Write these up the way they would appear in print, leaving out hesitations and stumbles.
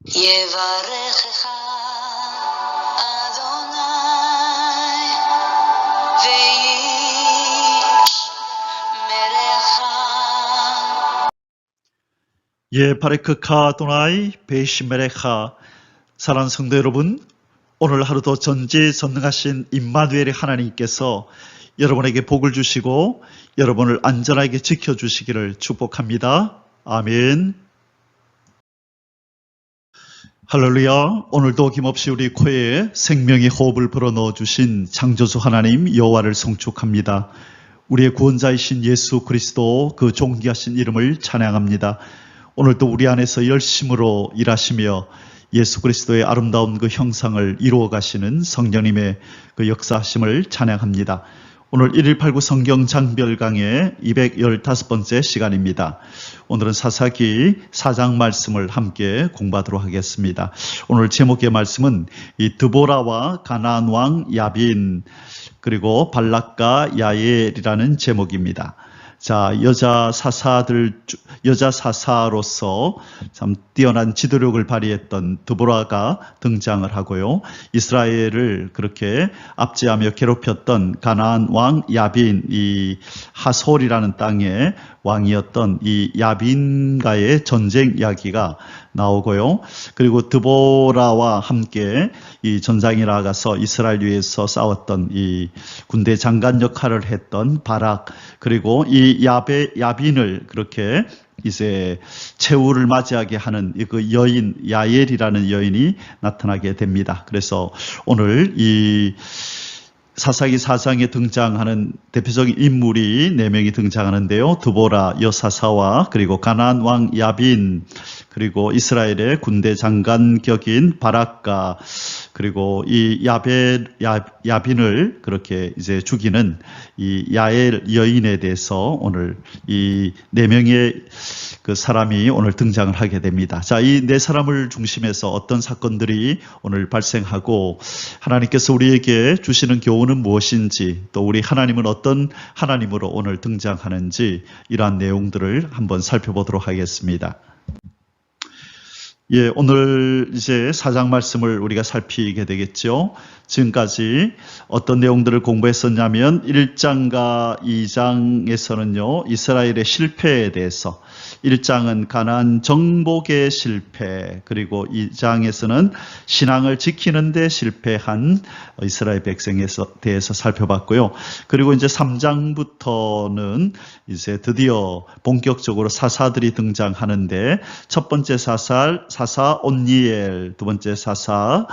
יברכך אדוני וישמרך. 바레크카 아도나이 베이시메레카. 사랑하는 성도 여러분, 오늘 하루도 전지전능하신 임마누엘의 하나님께서 여러분에게 복을 주시고 여러분을 안전하게 지켜주시기를 축복합니다. 아멘. 할렐루야. 오늘도 힘없이 우리 코에 생명의 호흡을 불어넣어 주신 창조주 하나님 여호와를 송축합니다. 우리의 구원자이신 예수 그리스도 그 존귀하신 이름을 찬양합니다. 오늘도 우리 안에서 열심으로 일하시며 예수 그리스도의 아름다운 그 형상을 이루어 가시는 성령님의 그 역사하심을 찬양합니다. 오늘 1189 성경 장별강의 215번째 시간입니다. 오늘은 사사기 4장 말씀을 함께 공부하도록 하겠습니다. 오늘 제목의 말씀은 이 드보라와 가나안 왕 야빈 그리고 발락과 야엘이라는 제목입니다. 자, 여자 사사로서 참 뛰어난 지도력을 발휘했던 드보라가 등장을 하고요. 이스라엘을 그렇게 압제하며 괴롭혔던 가나안 왕 야빈, 이 하솔이라는 땅의 왕이었던 이 야빈과의 전쟁 이야기가 나오고요. 그리고 드보라와 함께 이 전장에 나가서 이스라엘 위해서 싸웠던 이 군대 장관 역할을 했던 바락, 그리고 이 야빈을 그렇게 이제 최후를 맞이하게 하는 그 여인 야엘이라는 여인이 나타나게 됩니다. 그래서 오늘 이 사사기 4장에 등장하는 대표적인 인물이 4명이 등장하는데요. 드보라 여사사와 그리고 가나안 왕 야빈, 그리고 이스라엘의 군대 장관 격인 바락과, 그리고 이 야빈을 그렇게 이제 죽이는 이 야엘 여인에 대해서 오늘 이 4명의 그 사람이 오늘 등장을 하게 됩니다. 자, 이 4사람을 중심해서 어떤 사건들이 오늘 발생하고 하나님께서 우리에게 주시는 교훈은 무엇인지, 또 우리 하나님은 어떤 하나님으로 오늘 등장하는지, 이러한 내용들을 한번 살펴보도록 하겠습니다. 예, 오늘 이제 4장 말씀을 우리가 살피게 되겠죠. 지금까지 어떤 내용들을 공부했었냐면 1장과 2장에서는요, 이스라엘의 실패에 대해서, 1장은 가나안 정복의 실패, 그리고 2장에서는 신앙을 지키는 데 실패한 이스라엘 백성에 대해서 살펴봤고요. 그리고 이제 3장부터는 이제 드디어 본격적으로 사사들이 등장하는데, 첫 번째 사사 온니엘, 두 번째 사사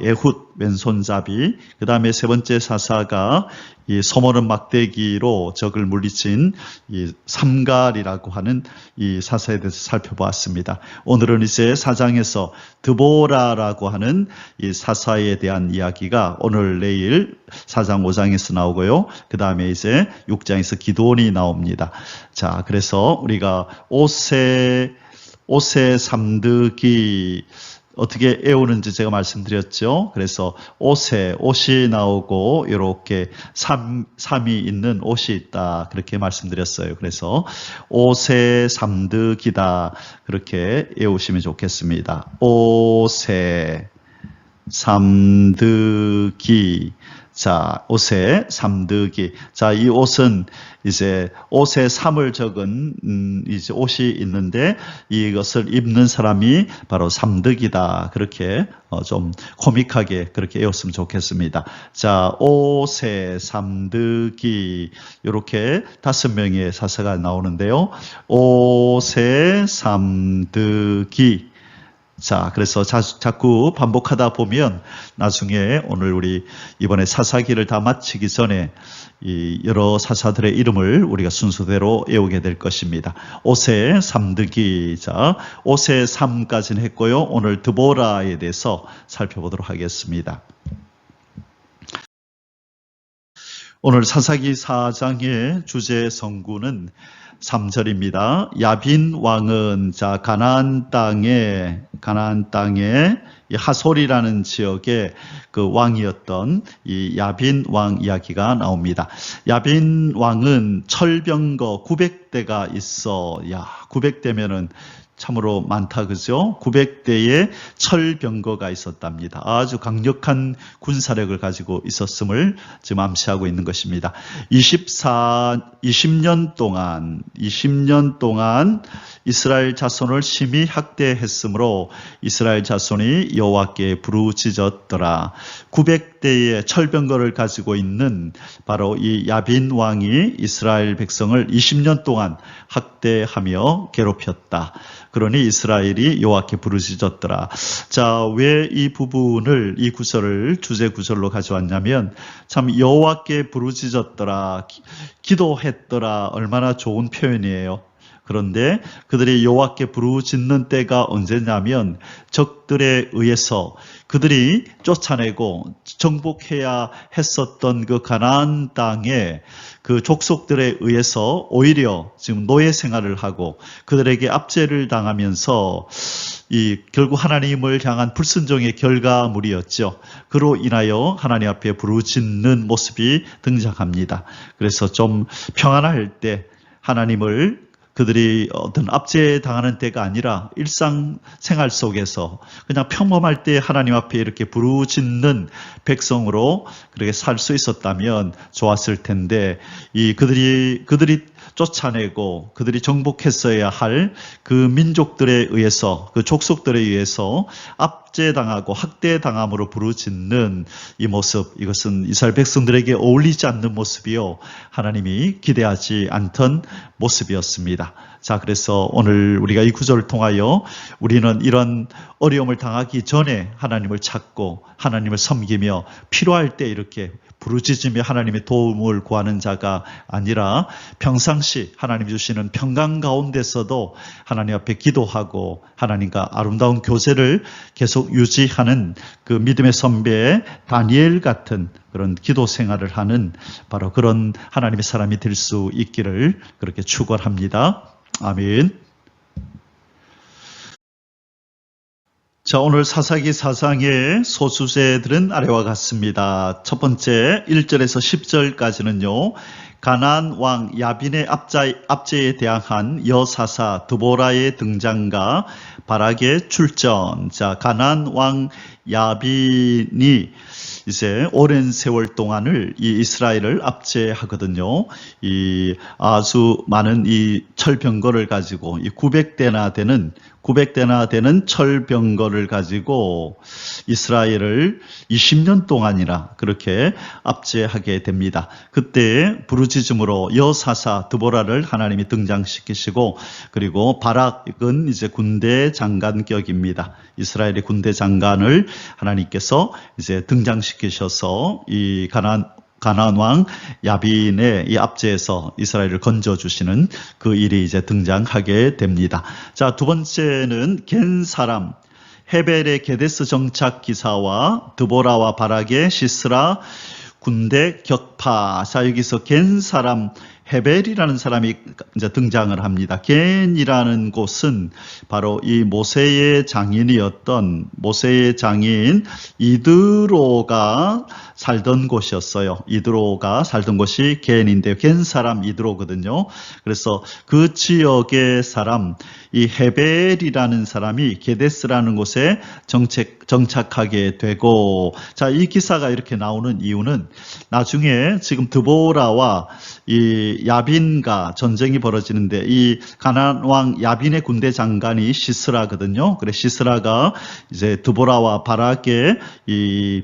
에훗 왼손잡이, 그 다음에 세 번째 사사가 이 소모는 막대기로 적을 물리친 이 삼갈이라고 하는 이 사사에 대해서 살펴보았습니다. 오늘은 이제 4장에서 드보라라고 하는 이 사사에 대한 이야기가 오늘 내일 4장 5장에서 나오고요. 그 다음에 이제 6장에서 기드온이 나옵니다. 자, 그래서 우리가 옷의 삼득이 어떻게 애우는지 제가 말씀드렸죠. 그래서 옷이 나오고 이렇게 삼이 있는 옷이 있다, 그렇게 말씀드렸어요. 그래서 옷의 삼득이다, 그렇게 애우시면 좋겠습니다. 옷의 삼득이. 자, 옷의 삼득이. 자, 이 옷은 이제 옷의 삼을 적은 이제 옷이 있는데, 이것을 입는 사람이 바로 삼득이다, 그렇게 좀 코믹하게 그렇게 외웠으면 좋겠습니다. 자, 옷의 삼득이, 이렇게 5명의 사사가 나오는데요. 옷의 삼득이. 자, 그래서 자꾸 반복하다 보면 나중에 오늘 우리 이번에 사사기를 다 마치기 전에 이 여러 사사들의 이름을 우리가 순서대로 외우게 될 것입니다. 옷의 삼득이. 자, 옷의 삼까지는 했고요. 오늘 드보라에 대해서 살펴보도록 하겠습니다. 오늘 사사기 4장의 주제 성구는 3절입니다. 야빈 왕은 자 가나안 땅에 가나안 땅의 이 하솔이라는 지역의 그 왕이었던 이 야빈 왕 이야기가 나옵니다. 야빈 왕은 철병거 900대가 있어. 900대면은 참으로 많다, 그죠? 900대의 철병거가 있었답니다. 아주 강력한 군사력을 가지고 있었음을 지금 암시하고 있는 것입니다. 20년 동안 이스라엘 자손을 심히 학대했으므로 이스라엘 자손이 여호와께 부르짖었더라. 900대의 철병거를 가지고 있는 바로 이 야빈 왕이 이스라엘 백성을 20년 동안 학대하며 괴롭혔다. 그러니 이스라엘이 여호와께 부르짖었더라. 자, 왜 이 부분을, 이 구절을 주제 구절로 가져왔냐면, 참 여호와께 부르짖었더라, 기도했더라, 얼마나 좋은 표현이에요. 그런데 그들이 여호와께 부르짖는 때가 언제냐면 적들에 의해서 그들이 쫓아내고 정복해야 했었던 그 가나안 땅에 그 족속들에 의해서 오히려 지금 노예 생활을 하고 그들에게 압제를 당하면서 결국 하나님을 향한 불순종의 결과물이었죠. 그로 인하여 하나님 앞에 부르짖는 모습이 등장합니다. 그래서 좀 평안할 때 하나님을 그들이 어떤 압제에 당하는 때가 아니라 일상생활 속에서 그냥 평범할 때 하나님 앞에 이렇게 부르짖는 백성으로 그렇게 살 수 있었다면 좋았을 텐데, 그들이 쫓아내고 그들이 정복했어야 할 그 민족들에 의해서, 그 족속들에 의해서 압제당하고 학대당함으로 부르짖는 이 모습, 이것은 이스라엘 백성들에게 어울리지 않는 모습이요, 하나님이 기대하지 않던 모습이었습니다. 자, 그래서 오늘 우리가 이 구절을 통하여 우리는 이런 어려움을 당하기 전에 하나님을 찾고 하나님을 섬기며 필요할 때 이렇게 부르짖으며 하나님의 도움을 구하는 자가 아니라 평상시 하나님 주시는 평강 가운데서도 하나님 앞에 기도하고 하나님과 아름다운 교제를 계속 유지하는 그 믿음의 선배 다니엘 같은 그런 기도 생활을 하는 바로 그런 하나님의 사람이 될 수 있기를 그렇게 축원합니다. 아멘. 자, 오늘 사사기 4장의 소수제들은 아래와 같습니다. 첫 번째 1절에서 10절까지는요. 가나안 왕 야빈의 압제에 대항한 여사사 드보라의 등장과 바락의 출전. 자, 가나안 왕 야빈이 이제 오랜 세월 동안을 이 이스라엘을 압제하거든요. 이 아주 많은 이 철병거를 가지고 이 900대나 되는 철병거를 가지고 이스라엘을 20년 동안이나 그렇게 압제하게 됩니다. 그때 부르짖음으로 여사사 드보라를 하나님이 등장시키시고, 그리고 바락은 이제 군대 장관격입니다. 이스라엘의 군대 장관을 하나님께서 이제 등장시키셔서 이 가나안 왕 야빈의 이 압제에서 이스라엘을 건져주시는 그 일이 이제 등장하게 됩니다. 자, 두 번째는 겐 사람 헤벨의 게데스 정착 기사와 드보라와 바락의 시스라 군대 격파. 자, 여기서 겐 사람 헤벨이라는 사람이 이제 등장을 합니다. 겐이라는 곳은 바로 이 모세의 장인이었던 모세의 장인 이드로가 살던 곳이었어요. 이드로가 살던 곳이 겐인데요. 겐 사람 이드로거든요. 그래서 그 지역의 사람, 이 헤벨이라는 사람이 게데스라는 곳에 정착하게 되고, 자, 이 기사가 이렇게 나오는 이유는 나중에 지금 드보라와 이 야빈과 전쟁이 벌어지는데 이 가나안 왕 야빈의 군대 장관이 시스라거든요. 그래 시스라가 이제 드보라와 바락의 이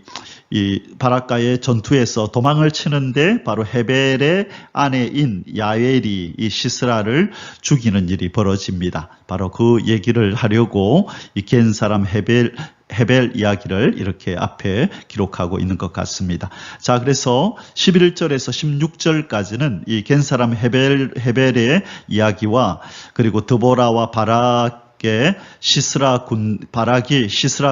바락과의 전투에서 도망을 치는데 바로 헤벨의 아내인 야엘이 이 시스라를 죽이는 일이 벌어집니다. 바로 그 얘기를 하려고 이 겐 사람 헤벨 이야기를 이렇게 앞에 기록하고 있는 것 같습니다. 자, 그래서 11절에서 16절까지는 이 겐 사람 헤벨의 이야기와 그리고 드보라와 바락이 시스라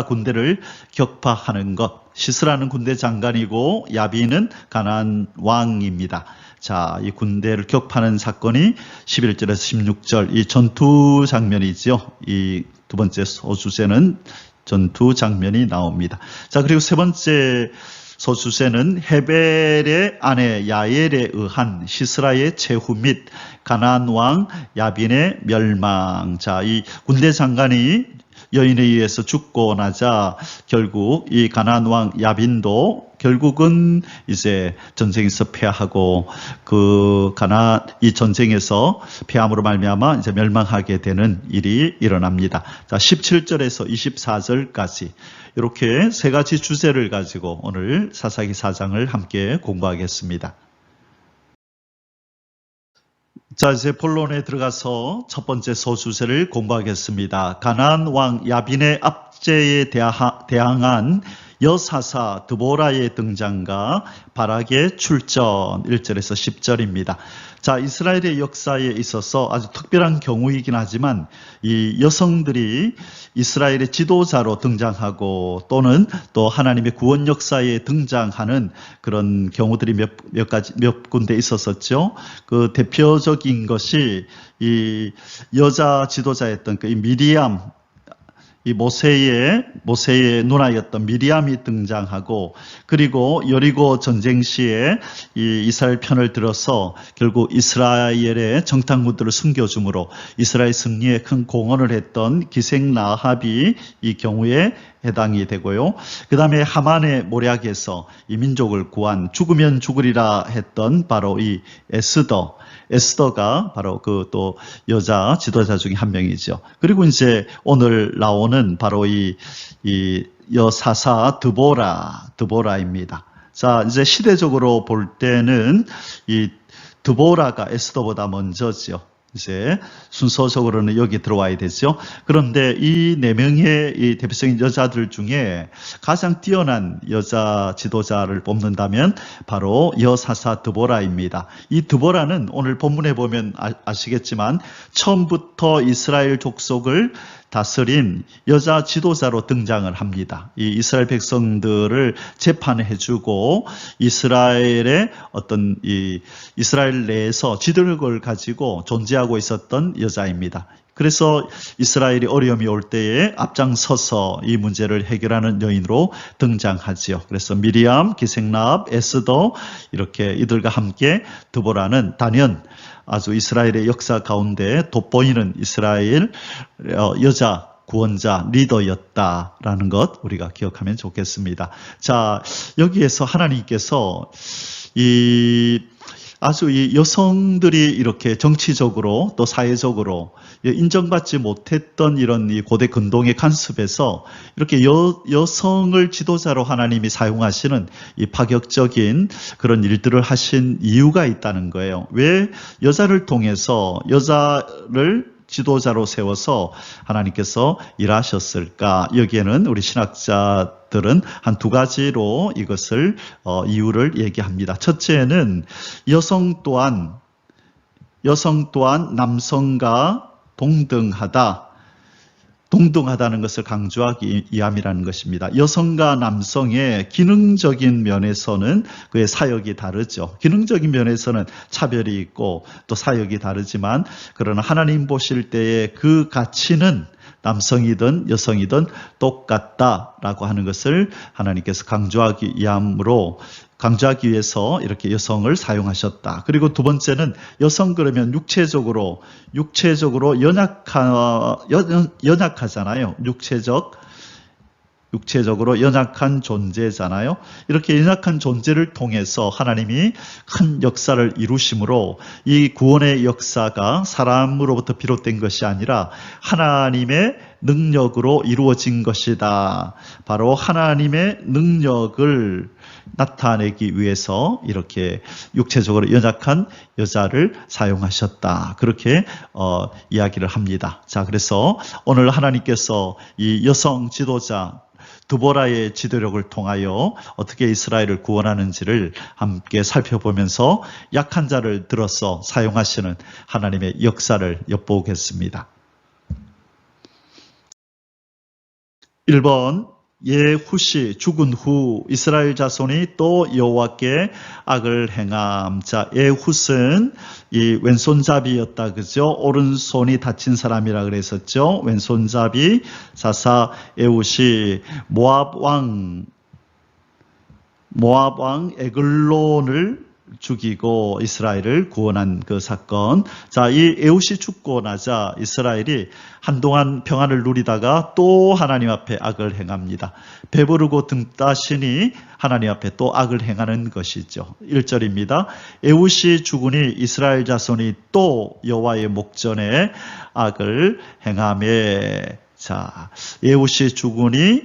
군대를 격파하는 것. 시스라는 군대 장관이고 야빈은 가나안 왕입니다. 자, 이 군대를 격파하는 사건이 11절에서 16절 이 전투 장면이죠. 이 두 번째 소수세는 전투 장면이 나옵니다. 자, 그리고 세 번째 소수세는 헤벨의 아내 야엘에 의한 시스라의 제후 및 가나안 왕 야빈의 멸망. 자, 이 군대 장관이 여인에 의해서 죽고 나자 결국 이 가나안 왕 야빈도 결국은 이제 전쟁에서 패하고 이 전쟁에서 패함으로 말미암아 이제 멸망하게 되는 일이 일어납니다. 자, 17절에서 24절까지 이렇게 세 가지 주제를 가지고 오늘 사사기 4장을 함께 공부하겠습니다. 자, 이제 본론에 들어가서 첫 번째 소수세를 공부하겠습니다. 가나안 왕 야빈의 압제에 대항한 여사사 드보라의 등장과 바락의 출전 1절에서 10절입니다. 자, 이스라엘의 역사에 있어서 아주 특별한 경우이긴 하지만 이 여성들이 이스라엘의 지도자로 등장하고 또는 또 하나님의 구원 역사에 등장하는 그런 경우들이 몇 군데 있었었죠. 그 대표적인 것이 이 여자 지도자였던 그 미리암, 이 모세의 누나였던 미리암이 등장하고, 그리고 여리고 전쟁 시에 이 이스라엘 편을 들어서 결국 이스라엘의 정탐꾼들을 숨겨줌으로 이스라엘 승리에 큰 공헌을 했던 기생 라합이 이 경우에 해당이 되고요. 그 다음에 하만의 모략에서 이 민족을 구한 죽으면 죽으리라 했던 바로 이 에스더가 바로 그 또 여자 지도자 중에 한 명이죠. 그리고 이제 오늘 나오는 바로 이 여사사 드보라입니다. 자, 이제 시대적으로 볼 때는 이 드보라가 에스더보다 먼저죠. 이제 순서적으로는 여기 들어와야 되죠. 그런데 이 네 명의 이 대표적인 여자들 중에 가장 뛰어난 여자 지도자를 뽑는다면 바로 여사사 드보라입니다. 이 드보라는 오늘 본문에 보면 아시겠지만 처음부터 이스라엘 족속을 다스린 여자 지도자로 등장을 합니다. 이 이스라엘 백성들을 재판해주고 이스라엘의 어떤 이스라엘 내에서 지도력을 가지고 존재하고 있었던 여자입니다. 그래서 이스라엘이 어려움이 올 때에 앞장서서 이 문제를 해결하는 여인으로 등장하지요. 그래서 미리암, 기생라합, 에스더 이렇게 이들과 함께 드보라는 단연 아주 이스라엘의 역사 가운데 돋보이는 이스라엘 여자 구원자 리더였다라는 것 우리가 기억하면 좋겠습니다. 자, 여기에서 하나님께서 아주 이 여성들이 이렇게 정치적으로 또 사회적으로 인정받지 못했던 이런 이 고대 근동의 간섭에서 이렇게 여성을 지도자로 하나님이 사용하시는 이 파격적인 그런 일들을 하신 이유가 있다는 거예요. 왜 여자를 통해서 여자를 지도자로 세워서 하나님께서 일하셨을까? 여기에는 우리 신학자들은 한 두 가지로 이것을 이유를 얘기합니다. 첫째는 여성 또한 남성과 동등하다는 것을 강조하기 위함이라는 것입니다. 여성과 남성의 기능적인 면에서는 그의 사역이 다르죠. 기능적인 면에서는 차별이 있고 또 사역이 다르지만 그러나 하나님 보실 때의 그 가치는 남성이든 여성이든 똑같다라고 하는 것을 하나님께서 강조하기 위해서 이렇게 여성을 사용하셨다. 그리고 두 번째는 여성 그러면 육체적으로 연약하잖아요. 육체적으로 연약한 존재잖아요. 이렇게 연약한 존재를 통해서 하나님이 큰 역사를 이루심으로 이 구원의 역사가 사람으로부터 비롯된 것이 아니라 하나님의 능력으로 이루어진 것이다. 바로 하나님의 능력을 나타내기 위해서 이렇게 육체적으로 연약한 여자를 사용하셨다. 그렇게 이야기를 합니다. 자, 그래서 오늘 하나님께서 이 여성 지도자 드보라의 지도력을 통하여 어떻게 이스라엘을 구원하는지를 함께 살펴보면서 약한 자를 들어서 사용하시는 하나님의 역사를 엿보겠습니다. 1번 예훗이 죽은 후 이스라엘 자손이 또 여호와께 악을 행함. 자, 예훗은 이 왼손잡이였다, 그죠? 오른손이 다친 사람이라 그랬었죠. 왼손잡이 사사 예훗이 모압 왕 에글론을 죽이고 이스라엘을 구원한 그 사건. 자, 이 에훗이 죽고 나자 이스라엘이 한동안 평안을 누리다가 또 하나님 앞에 악을 행합니다. 배부르고 등 따시니 하나님 앞에 또 악을 행하는 것이죠. 1절입니다. 에훗이 죽으니 이스라엘 자손이 또 여호와의 목전에 악을 행하매. 자, 에훗이 죽으니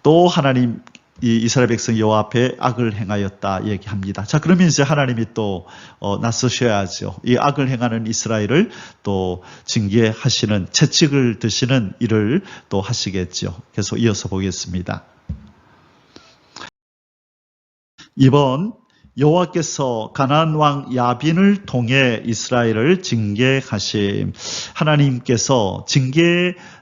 또 하나님 이 이스라엘 백성 여호와 앞에 악을 행하였다 얘기합니다. 자, 그러면 이제 하나님이 또 나서셔야죠. 이 악을 행하는 이스라엘을 또 징계하시는, 채찍을 드시는 일을 또 하시겠죠. 계속 이어서 보겠습니다. 이번 여호와께서 가나안 왕 야빈을 통해 이스라엘을 징계하심. 하나님께서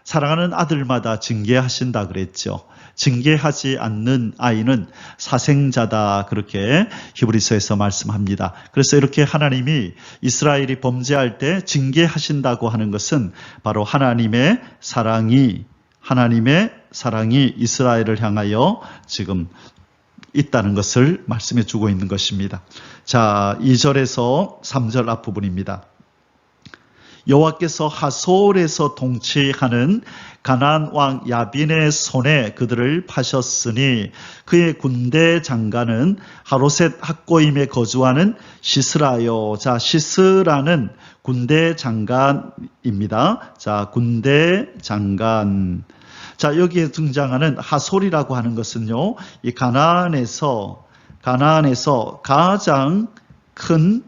사랑하는 아들마다 징계하신다 그랬죠. 징계하지 않는 아이는 사생자다, 그렇게 히브리서에서 말씀합니다. 그래서 이렇게 하나님이 이스라엘이 범죄할 때 징계하신다고 하는 것은 바로 하나님의 사랑이 이스라엘을 향하여 지금 있다는 것을 말씀해 주고 있는 것입니다. 자, 2절에서 3절 앞부분입니다. 여호와께서 하솔에서 통치하는 가나안 왕 야빈의 손에 그들을 파셨으니 그의 군대 장관은 하로셋 학고임에 거주하는 시스라요. 자, 시스라는 군대 장관입니다. 자, 군대 장관. 자, 여기에 등장하는 하솔이라고 하는 것은요, 이 가나안에서 가장 큰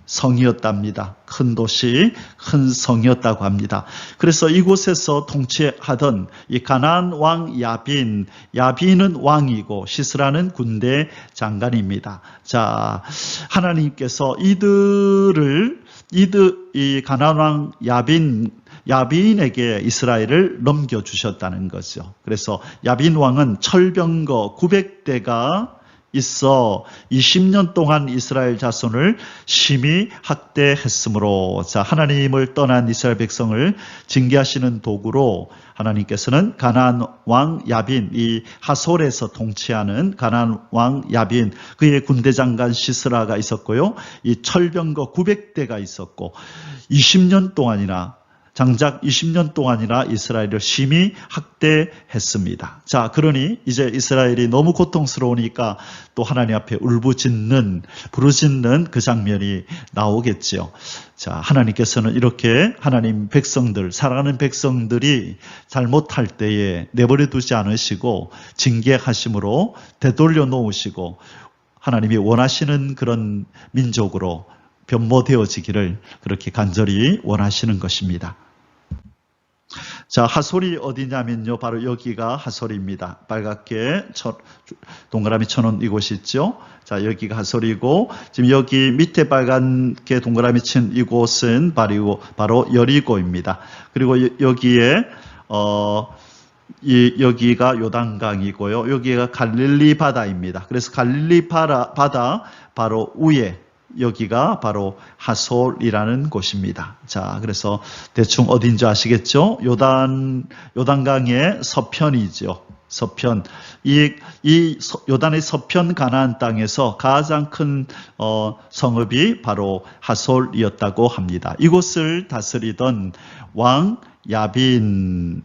성이었답니다. 큰 도시, 큰 성이었다고 합니다. 그래서 이곳에서 통치하던 이 가나안 왕 야빈은 왕이고 시스라는 군대 장관입니다. 자, 하나님께서 이 가나안 왕 야빈에게 이스라엘을 넘겨주셨다는 거죠. 그래서 야빈 왕은 철병거 900대가 있어 20년 동안 이스라엘 자손을 심히 학대했으므로, 자, 하나님을 떠난 이스라엘 백성을 징계하시는 도구로 하나님께서는 가나안 왕 야빈, 이 하솔에서 통치하는 가나안 왕 야빈, 그의 군대 장관 시스라가 있었고요. 이 철병거 900대가 있었고 20년 동안이나 장작 20년 동안이나 이스라엘을 심히 학대했습니다. 자, 그러니 이제 이스라엘이 너무 고통스러우니까 또 하나님 앞에 부르짖는 그 장면이 나오겠지요. 자, 하나님께서는 이렇게 하나님 백성들, 사랑하는 백성들이 잘못할 때에 내버려 두지 않으시고 징계하심으로 되돌려 놓으시고 하나님이 원하시는 그런 민족으로 변모되어지기를 그렇게 간절히 원하시는 것입니다. 자, 하솔이 어디냐면요, 바로 여기가 하솔입니다. 빨갛게 동그라미 쳐놓은 이곳이 있죠. 자, 여기가 하솔이고, 지금 여기 밑에 빨갛게 동그라미 친 이곳은 바로 여리고입니다. 그리고 여기에 여기가 요단강이고요. 여기가 갈릴리 바다입니다. 그래서 갈릴리 바다 바로 위에 여기가 바로 하솔이라는 곳입니다. 자, 그래서 대충 어딘지 아시겠죠? 요단강의 서편이죠. 서편. 이 요단의 서편 가나안 땅에서 가장 큰 성읍이 바로 하솔이었다고 합니다. 이곳을 다스리던 왕 야빈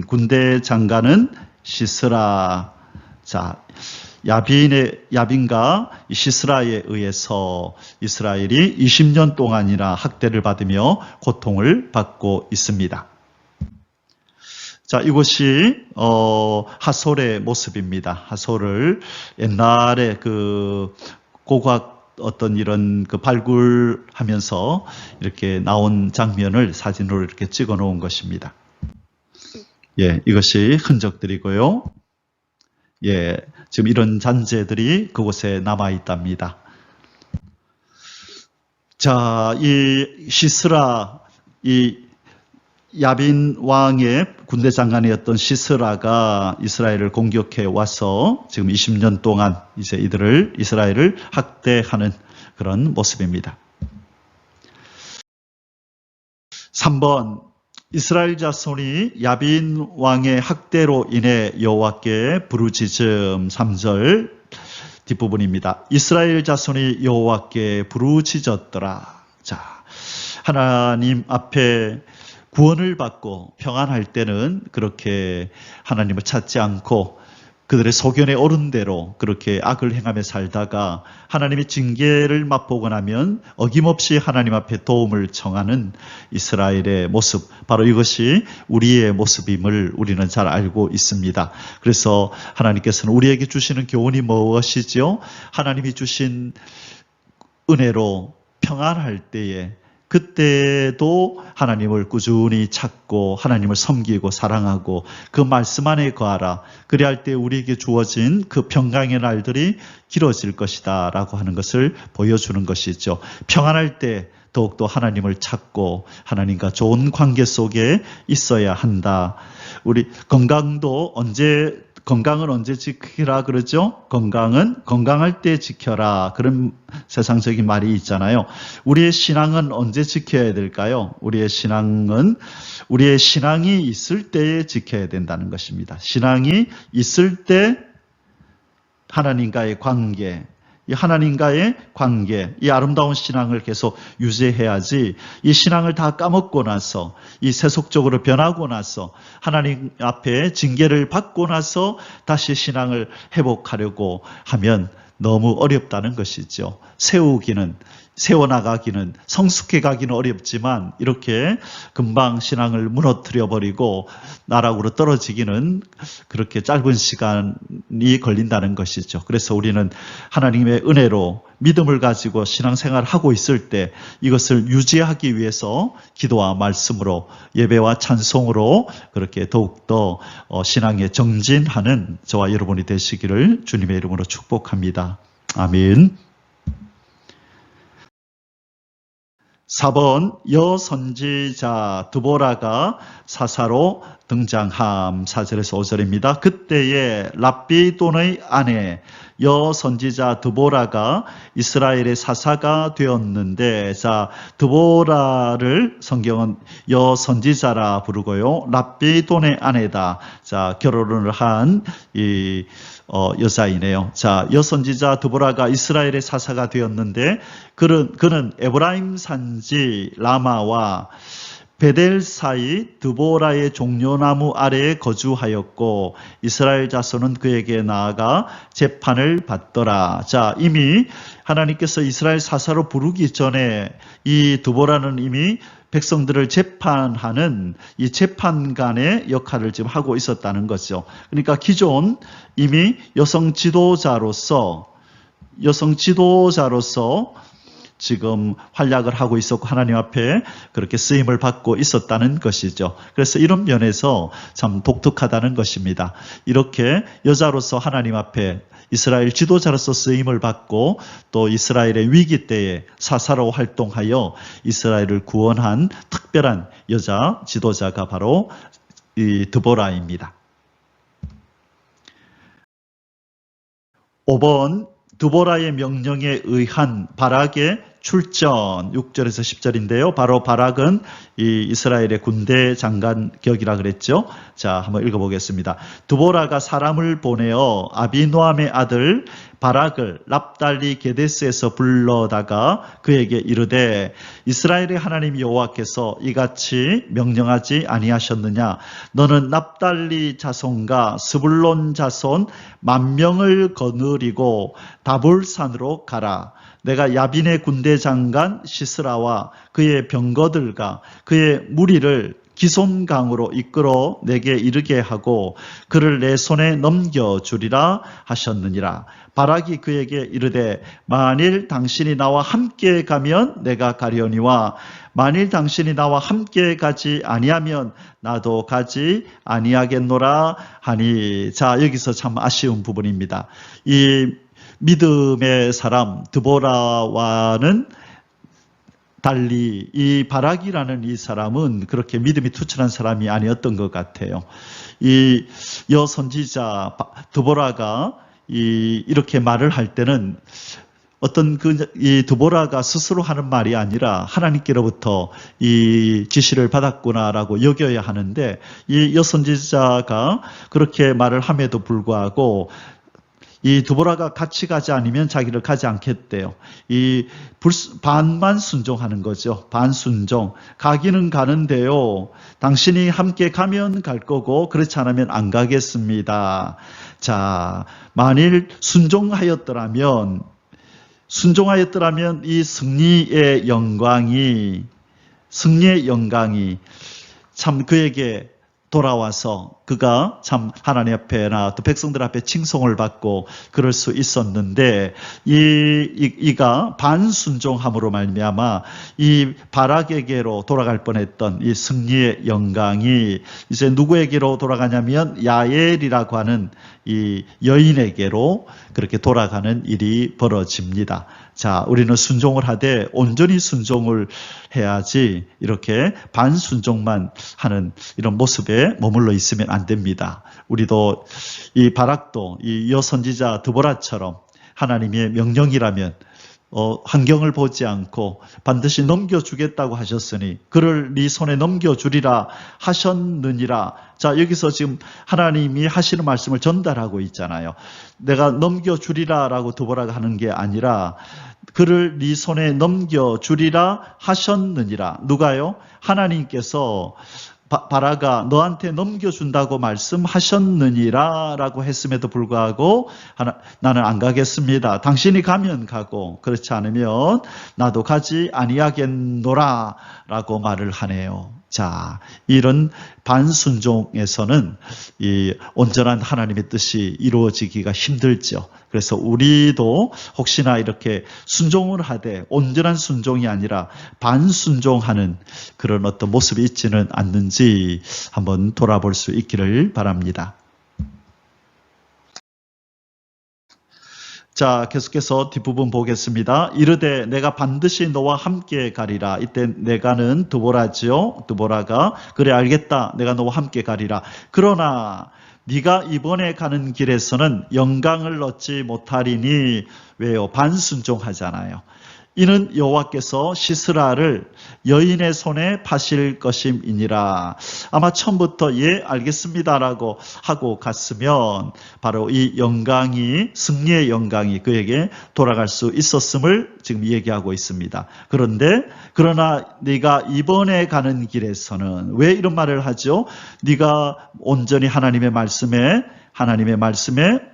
군대 장관은 시스라. 자, 야빈과 시스라에 의해서 이스라엘이 20년 동안이나 학대를 받으며 고통을 받고 있습니다. 자, 이것이 하솔의 모습입니다. 하솔을 옛날에 그 고고학 어떤 이런 그 발굴하면서 이렇게 나온 장면을 사진으로 이렇게 찍어 놓은 것입니다. 예, 이것이 흔적들이고요. 예, 지금 이런 잔재들이 그곳에 남아 있답니다. 자, 이 시스라, 이 야빈 왕의 군대 장관이었던 시스라가 이스라엘을 공격해 와서 지금 20년 동안 이제 이스라엘을 학대하는 그런 모습입니다. 3번, 이스라엘 자손이 야빈 왕의 학대로 인해 여호와께 부르짖음. 3절 뒷부분입니다. 이스라엘 자손이 여호와께 부르짖었더라. 자, 하나님 앞에 구원을 받고 평안할 때는 그렇게 하나님을 찾지 않고 그들의 소견에 오른 대로 그렇게 악을 행하며 살다가 하나님의 징계를 맛보고 나면 어김없이 하나님 앞에 도움을 청하는 이스라엘의 모습, 바로 이것이 우리의 모습임을 우리는 잘 알고 있습니다. 그래서 하나님께서는 우리에게 주시는 교훈이 무엇이죠? 하나님이 주신 은혜로 평안할 때에 그때도 하나님을 꾸준히 찾고 하나님을 섬기고 사랑하고 그 말씀 안에 거하라. 그리할 때 우리에게 주어진 그 평강의 날들이 길어질 것이다 라고 하는 것을 보여주는 것이죠. 평안할 때 더욱더 하나님을 찾고 하나님과 좋은 관계 속에 있어야 한다. 우리 건강은 언제 지키라 그러죠? 건강할 때 지켜라. 그런 세상적인 말이 있잖아요. 우리의 신앙은 언제 지켜야 될까요? 우리의 신앙이 있을 때에 지켜야 된다는 것입니다. 신앙이 있을 때 하나님과의 관계, 이 아름다운 신앙을 계속 유지해야지, 이 신앙을 다 까먹고 나서, 이 세속적으로 변하고 나서, 하나님 앞에 징계를 받고 나서 다시 신앙을 회복하려고 하면 너무 어렵다는 것이죠. 세워나가기는, 성숙해가기는 어렵지만 이렇게 금방 신앙을 무너뜨려버리고 나락으로 떨어지기는 그렇게 짧은 시간이 걸린다는 것이죠. 그래서 우리는 하나님의 은혜로 믿음을 가지고 신앙생활을 하고 있을 때 이것을 유지하기 위해서 기도와 말씀으로, 예배와 찬송으로 그렇게 더욱더 신앙에 정진하는 저와 여러분이 되시기를 주님의 이름으로 축복합니다. 아멘. 4번, 여선지자 드보라가 사사로 등장함. 4절에서 5절입니다. 그때에 랍비돈의 아내 여선지자 드보라가 이스라엘의 사사가 되었는데, 자, 드보라를 성경은 여선지자라 부르고요. 랍비돈의 아내다. 자, 결혼을 한 여자이네요. 자, 여선지자 드보라가 이스라엘의 사사가 되었는데 그는 에브라임 산지 라마와 베델 사이 드보라의 종려나무 아래에 거주하였고 이스라엘 자손은 그에게 나아가 재판을 받더라. 자, 이미 하나님께서 이스라엘 사사로 부르기 전에 이 드보라는 이미 백성들을 재판하는 이 재판관의 역할을 지금 하고 있었다는 거죠. 그러니까 기존 이미 여성 지도자로서 지금 활약을 하고 있었고 하나님 앞에 그렇게 쓰임을 받고 있었다는 것이죠. 그래서 이런 면에서 참 독특하다는 것입니다. 이렇게 여자로서 하나님 앞에 이스라엘 지도자로서 쓰임을 받고 또 이스라엘의 위기 때에 사사로 활동하여 이스라엘을 구원한 특별한 여자 지도자가 바로 이 드보라입니다. 5번, 드보라의 명령에 의한 바락의 출전. 6절에서 10절인데요. 바로 바락은 이 이스라엘의 군대 장관 격이라 그랬죠. 자, 한번 읽어보겠습니다. 드보라가 사람을 보내어 아비노함의 아들 바락을 납달리 게데스에서 불러다가 그에게 이르되 이스라엘의 하나님 여호와께서 이같이 명령하지 아니하셨느냐? 너는 납달리 자손과 스불론 자손 10,000명을 거느리고 다볼산으로 가라. 내가 야빈의 군대 장관 시스라와 그의 병거들과 그의 무리를 기손강으로 이끌어 내게 이르게 하고 그를 내 손에 넘겨주리라 하셨느니라. 바락이 그에게 이르되 만일 당신이 나와 함께 가면 내가 가려니와 만일 당신이 나와 함께 가지 아니하면 나도 가지 아니하겠노라 하니. 자, 여기서 참 아쉬운 부분입니다. 이 믿음의 사람 드보라와는 달리 이 바락이라는 이 사람은 그렇게 믿음이 투철한 사람이 아니었던 것 같아요. 이 여선지자 드보라가 이렇게 말을 할 때는 어떤 이 드보라가 스스로 하는 말이 아니라 하나님께로부터 이 지시를 받았구나라고 여겨야 하는데, 이 여선지자가 그렇게 말을 함에도 불구하고 이 드보라가 같이 가지 않으면 자기를 가지 않겠대요. 반만 순종하는 거죠. 반순종. 가기는 가는데요, 당신이 함께 가면 갈 거고 그렇지 않으면 안 가겠습니다. 자, 만일 순종하였더라면 이 승리의 영광이 참 그에게 돌아와서 그가 참 하나님 앞에나 또 백성들 앞에 칭송을 받고 그럴 수 있었는데, 이가 반순종함으로 말미암아 이 바락에게로 돌아갈 뻔했던 이 승리의 영광이 이제 누구에게로 돌아가냐면 야엘이라고 하는 이 여인에게로 그렇게 돌아가는 일이 벌어집니다. 자, 우리는 순종을 하되 온전히 순종을 해야지 이렇게 반순종만 하는 이런 모습에 머물러 있으면 안 됩니다. 우리도 이 바락도 이 여선지자 드보라처럼 하나님의 명령이라면 환경을 보지 않고 반드시 넘겨주겠다고 하셨으니 그를 네 손에 넘겨주리라 하셨느니라. 자, 여기서 지금 하나님이 하시는 말씀을 전달하고 있잖아요. 내가 넘겨주리라 라고 드보라가 하는 게 아니라 그를 네 손에 넘겨주리라 하셨느니라. 누가요? 하나님께서 바라가 너한테 넘겨준다고 말씀하셨느니라 라고 했음에도 불구하고 나는 안 가겠습니다. 당신이 가면 가고 그렇지 않으면 나도 가지 아니하겠노라 라고 말을 하네요. 자, 이런 반순종에서는 이 온전한 하나님의 뜻이 이루어지기가 힘들죠. 그래서 우리도 혹시나 이렇게 순종을 하되 온전한 순종이 아니라 반순종하는 그런 어떤 모습이 있지는 않는지 한번 돌아볼 수 있기를 바랍니다. 자, 계속해서 뒷부분 보겠습니다. 이르되 내가 반드시 너와 함께 가리라. 이때 내가는 드보라지요. 드보라가 그래 알겠다. 내가 너와 함께 가리라. 그러나 네가 이번에 가는 길에서는 영광을 얻지 못하리니. 왜요? 반순종하잖아요. 이는 여호와께서 시스라를 여인의 손에 파실 것임이니라. 아마 처음부터 예 알겠습니다라고 하고 갔으면 바로 이 영광이, 승리의 영광이 그에게 돌아갈 수 있었음을 지금 얘기하고 있습니다. 그러나 네가 이번에 가는 길에서는, 왜 이런 말을 하죠? 네가 온전히 하나님의 말씀에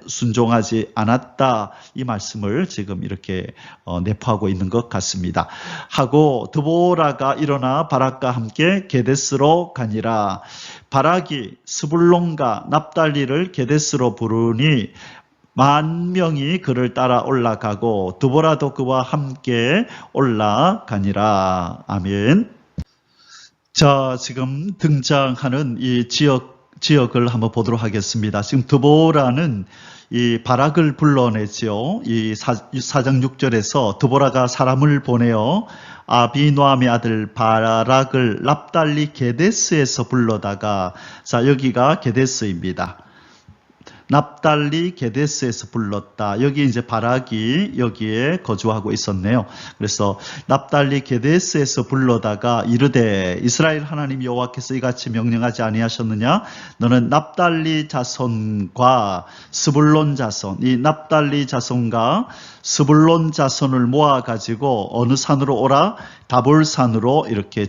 순종하지 않았다. 이 말씀을 지금 이렇게 내포하고 있는 것 같습니다. 하고 드보라가 일어나 바락과 함께 게데스로 가니라. 바락이 스불론과 납달리를 게데스로 부르니 10,000명이 그를 따라 올라가고 드보라도 그와 함께 올라가니라. 아멘. 자, 지금 등장하는 이 지역을 한번 보도록 하겠습니다. 지금 드보라는 이 바락을 불러내죠. 이 4장 6절에서 드보라가 사람을 보내어 아비노함의 아들 바락을 납달리 게데스에서 불러다가, 자, 여기가 게데스입니다. 납달리 게데스에서 불렀다. 여기 이제 바락이 여기에 거주하고 있었네요. 그래서 납달리 게데스에서 불러다가 이르되 이스라엘 하나님 여호와께서 이같이 명령하지 아니하셨느냐? 너는 납달리 자손과 스불론 자손, 이 납달리 자손과 스불론 자손을 모아가지고 어느 산으로 오라? 다볼산으로 이렇게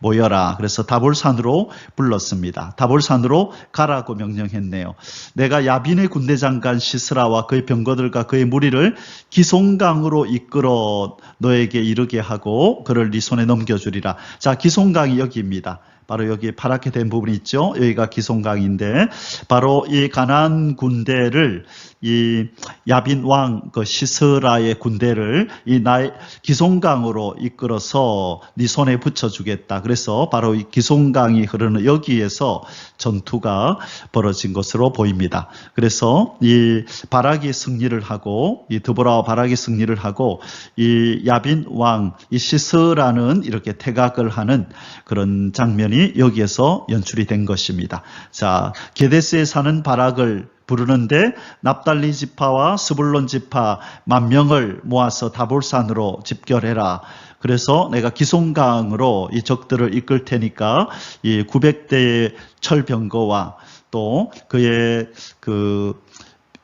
모여라. 그래서 다볼산으로 불렀습니다. 다볼산으로 가라고 명령했네요. 내가 야빈의 군대 장관 시스라와 그의 병거들과 그의 무리를 기송강으로 이끌어 너에게 이르게 하고 그를 네 손에 넘겨주리라. 자, 기송강이 여기입니다. 바로 여기 파랗게 된 부분이 있죠. 여기가 기송강인데 바로 이 가나안 군대를 이 야빈 왕 그 시스라의 군대를 이 나의 기송강으로 이끌어서 네 손에 붙여주겠다. 그래서 바로 이 기송강이 흐르는 여기에서 전투가 벌어진 것으로 보입니다. 그래서 이 바락이 승리를 하고 이 드보라와 바락이 승리를 하고 이 야빈 왕 이 시스라는 이렇게 퇴각을 하는 그런 장면이 여기에서 연출이 된 것입니다. 자, 게데스에 사는 바락을 부르는데 납달리 지파와 스불론 지파 10,000명을 모아서 다볼산으로 집결해라. 그래서 내가 기송강으로 이 적들을 이끌 테니까 이 900대의 철병거와 또 그의 그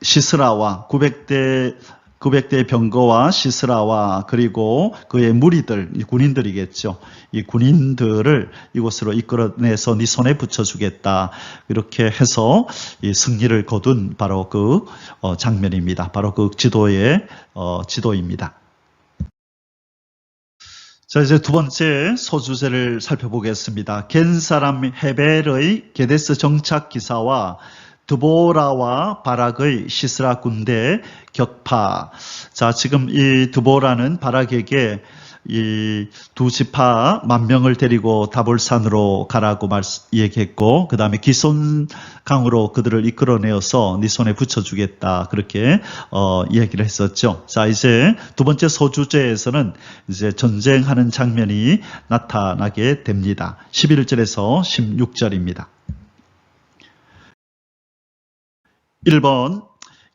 시스라와 900대의 병거와 시스라와 그리고 그의 무리들, 군인들이겠죠. 이 군인들을 이곳으로 이끌어내서 네 손에 붙여주겠다. 이렇게 해서 이 승리를 거둔 바로 그 장면입니다. 바로 그 지도의 지도입니다. 자, 이제 두 번째 소주제를 살펴보겠습니다. 겐 사람 헤벨의 게데스 정착 기사와 드보라와 바락의 시스라 군대 격파. 자, 지금 이 드보라는 바락에게 이 두 지파 10,000명을 데리고 다볼산으로 가라고 얘기했고, 그 다음에 기손강으로 그들을 이끌어내어서 네 손에 붙여주겠다. 그렇게 얘기를 했었죠. 자, 이제 두 번째 소주제에서는 이제 전쟁하는 장면이 나타나게 됩니다. 11절에서 16절입니다. 1번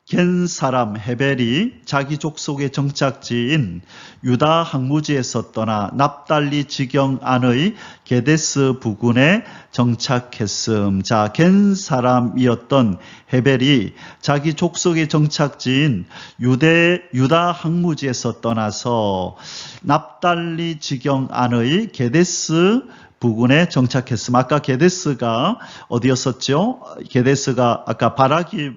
겐 사람 헤벨이 자기 족속의 정착지인 유다 항무지에서 떠나 납달리 지경 안의 게데스 부근에 정착했음. 자, 겐 사람이었던 헤벨이 자기 족속의 정착지인 유다 항무지에서 떠나서 납달리 지경 안의 게데스 부근에 정착했음. 아까 게데스가 어디였었죠? 게데스가 아까 바락이